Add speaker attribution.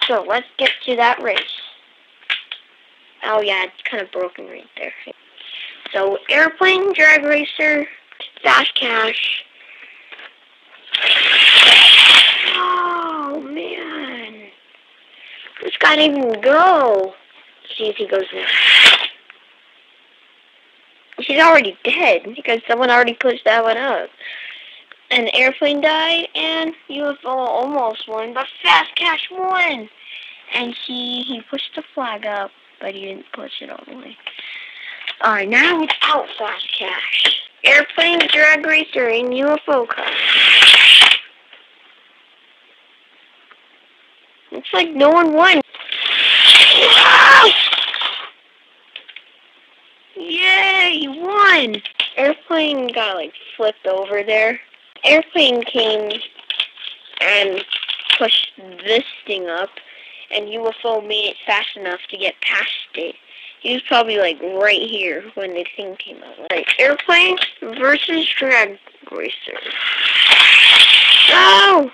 Speaker 1: So let's get to that race. Oh yeah, it's kind of broken right there. So airplane, drag racer, fast cash. Oh man, this guy didn't even go. Let's see if he goes next. He's already dead because someone already pushed that one up. And the airplane died, and UFO almost won, but Fast Cash won. And he pushed the flag up, but he didn't push it all the way. Alright, now without Fast Cash. Airplane, drag racer, and UFO car. Looks like no one won. Yay, he won! Airplane got like flipped over there. Airplane came and pushed this thing up, and UFO made it fast enough to get past it. He was probably like right here when the thing came out. Like airplane versus drag racer. Go!